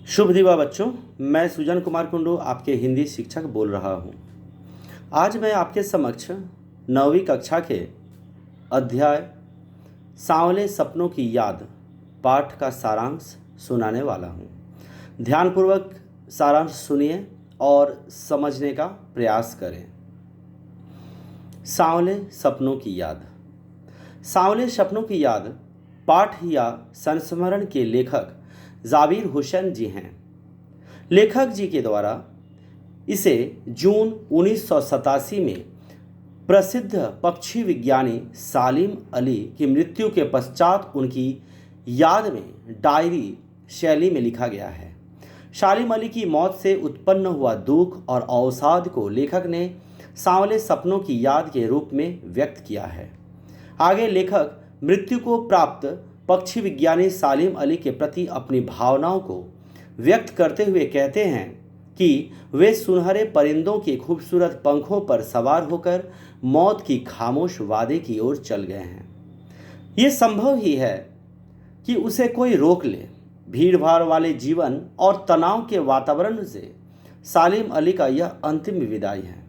शुभ दिवा बच्चों। मैं सुजन कुमार कुंडू आपके हिंदी शिक्षक बोल रहा हूँ। आज मैं आपके समक्ष 9वीं कक्षा के अध्याय सांवले सपनों की याद पाठ का सारांश सुनाने वाला हूँ। ध्यानपूर्वक सारांश सुनिए और समझने का प्रयास करें। सांवले सपनों की याद। सांवले सपनों की याद पाठ या संस्मरण के लेखक जाबिर हुसैन जी हैं। लेखक जी के द्वारा इसे जून 1987 में प्रसिद्ध पक्षी विज्ञानी सालिम अली की मृत्यु के पश्चात उनकी याद में डायरी शैली में लिखा गया है। सालिम अली की मौत से उत्पन्न हुआ दुख और अवसाद को लेखक ने सांवले सपनों की याद के रूप में व्यक्त किया है। आगे लेखक मृत्यु को प्राप्त पक्षी विज्ञानी सालिम अली के प्रति अपनी भावनाओं को व्यक्त करते हुए कहते हैं कि वे सुनहरे परिंदों के खूबसूरत पंखों पर सवार होकर मौत की खामोश वादे की ओर चल गए हैं। ये संभव ही है कि उसे कोई रोक ले। भीड़-भाड़ वाले जीवन और तनाव के वातावरण से सालिम अली का यह अंतिम विदाई है।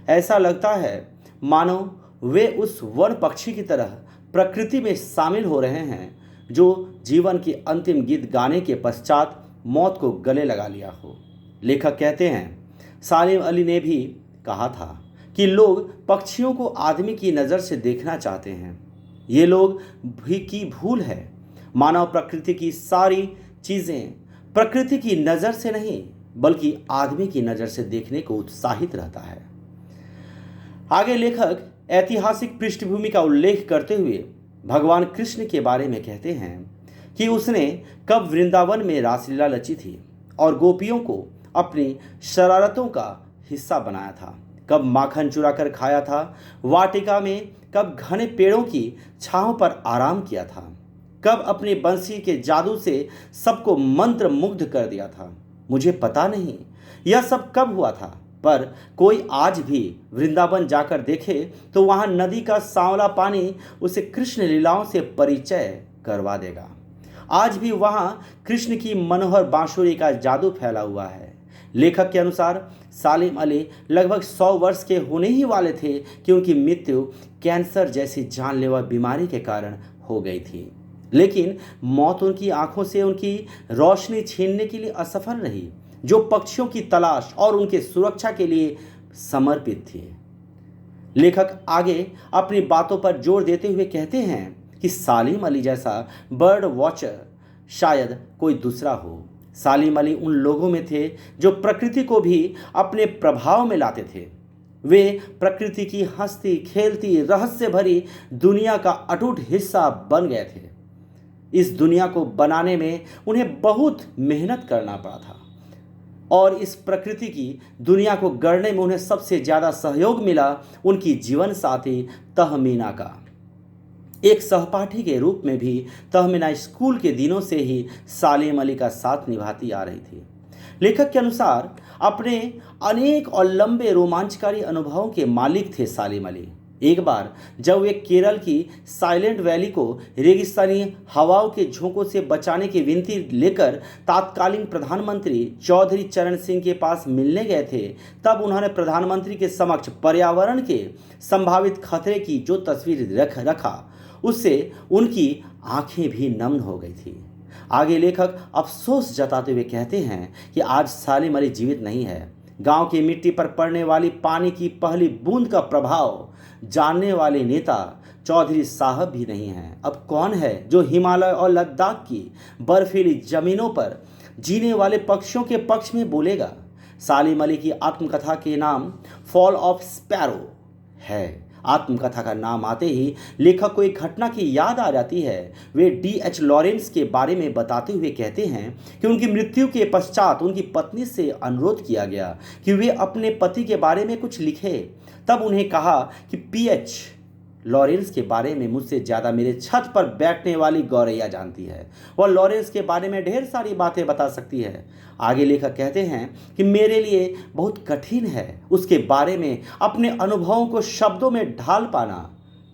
ऐसा लगता है मानो वे उस वन पक्षी की तरह प्रकृति में शामिल हो रहे हैं जो जीवन की अंतिम गीत गाने के पश्चात मौत को गले लगा लिया हो। लेखक कहते हैं सालिम अली ने भी कहा था कि लोग पक्षियों को आदमी की नज़र से देखना चाहते हैं। ये लोग भी की भूल है। मानव प्रकृति की सारी चीज़ें प्रकृति की नज़र से नहीं बल्कि आदमी की नज़र से देखने को उत्साहित रहता है। आगे लेखक ऐतिहासिक पृष्ठभूमि का उल्लेख करते हुए भगवान कृष्ण के बारे में कहते हैं कि उसने कब वृंदावन में रासलीला रची थी और गोपियों को अपनी शरारतों का हिस्सा बनाया था, कब माखन चुरा कर खाया था, वाटिका में कब घने पेड़ों की छांव पर आराम किया था, कब अपनी बंसी के जादू से सबको मंत्र मुग्ध कर दिया था। मुझे पता नहीं यह सब कब हुआ था, पर कोई आज भी वृंदावन जाकर देखे तो वहाँ नदी का सांवला पानी उसे कृष्ण लीलाओं से परिचय करवा देगा। आज भी वहाँ कृष्ण की मनोहर बांसुरी का जादू फैला हुआ है। लेखक के अनुसार सालिम अली लगभग 100 वर्ष के होने ही वाले थे कि उनकी मृत्यु कैंसर जैसी जानलेवा बीमारी के कारण हो गई थी। लेकिन मौत उनकी आंखों से उनकी रोशनी छीनने के लिए असफल रही, जो पक्षियों की तलाश और उनके सुरक्षा के लिए समर्पित थी। लेखक आगे अपनी बातों पर जोर देते हुए कहते हैं कि सालिम अली जैसा बर्ड वॉचर शायद कोई दूसरा हो। सालिम अली उन लोगों में थे जो प्रकृति को भी अपने प्रभाव में लाते थे। वे प्रकृति की हंसती खेलती रहस्य भरी दुनिया का अटूट हिस्सा बन गए थे। इस दुनिया को बनाने में उन्हें बहुत मेहनत करना पड़ा था और इस प्रकृति की दुनिया को गढ़ने में उन्हें सबसे ज़्यादा सहयोग मिला उनकी जीवन साथी तहमीना का। एक सहपाठी के रूप में भी तहमीना स्कूल के दिनों से ही सालिम अली का साथ निभाती आ रही थी। लेखक के अनुसार अपने अनेक और लंबे रोमांचकारी अनुभवों के मालिक थे सालिम अली। एक बार जब वे केरल की साइलेंट वैली को रेगिस्तानी हवाओं के झोंकों से बचाने की विनती लेकर तत्कालीन प्रधानमंत्री चौधरी चरण सिंह के पास मिलने गए थे, तब उन्होंने प्रधानमंत्री के समक्ष पर्यावरण के संभावित खतरे की जो तस्वीर रखा उससे उनकी आंखें भी नम हो गई थी। आगे लेखक अफसोस जताते हुए कहते हैं कि आज सालिम अली जीवित नहीं है। गांव की मिट्टी पर पड़ने वाली पानी की पहली बूंद का प्रभाव जानने वाले नेता चौधरी साहब भी नहीं हैं। अब कौन है जो हिमालय और लद्दाख की बर्फीली जमीनों पर जीने वाले पक्षियों के पक्ष में बोलेगा? सालिम अली की आत्मकथा के नाम फॉल ऑफ स्पैरो है। आत्मकथा का नाम आते ही लेखक को एक घटना की याद आ जाती है। वे D.H. लॉरेंस के बारे में बताते हुए कहते हैं कि उनकी मृत्यु के पश्चात उनकी पत्नी से अनुरोध किया गया कि वे अपने पति के बारे में कुछ लिखें। तब उन्हें कहा कि P.H. लॉरेंस के बारे में मुझसे ज़्यादा मेरे छत पर बैठने वाली गौरैया जानती है। वह लॉरेंस के बारे में ढेर सारी बातें बता सकती है। आगे लेखक कहते हैं कि मेरे लिए बहुत कठिन है उसके बारे में अपने अनुभवों को शब्दों में ढाल पाना।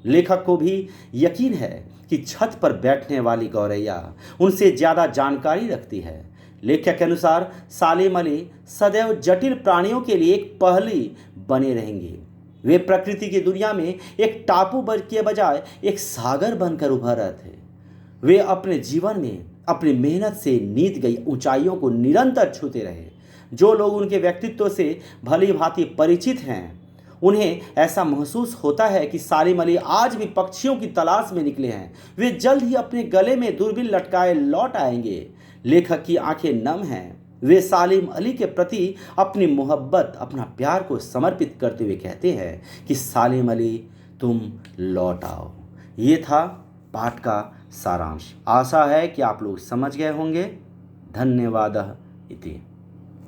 लेखक को भी यकीन है कि छत पर बैठने वाली गौरैया उनसे ज़्यादा जानकारी रखती है। लेखक के अनुसार सालिम अली सदैव जटिल प्राणियों के लिए एक पहेली बने रहेंगे। वे प्रकृति की दुनिया में एक टापू के बजाय एक सागर बनकर उभर रहे थे। वे अपने जीवन में अपनी मेहनत से नीत गई ऊंचाइयों को निरंतर छूते रहे। जो लोग उनके व्यक्तित्व से भली भांति परिचित हैं, उन्हें ऐसा महसूस होता है कि सालिम अली आज भी पक्षियों की तलाश में निकले हैं। वे जल्द ही अपने गले में दूरबीन लटकाए लौट आएंगे। लेखक की आंखें नम हैं। वे सालिम अली के प्रति अपनी मोहब्बत, अपना प्यार को समर्पित करते हुए कहते हैं कि सालिम अली तुम लौट आओ। ये था पाठ का सारांश। आशा है कि आप लोग समझ गए होंगे। धन्यवाद इति।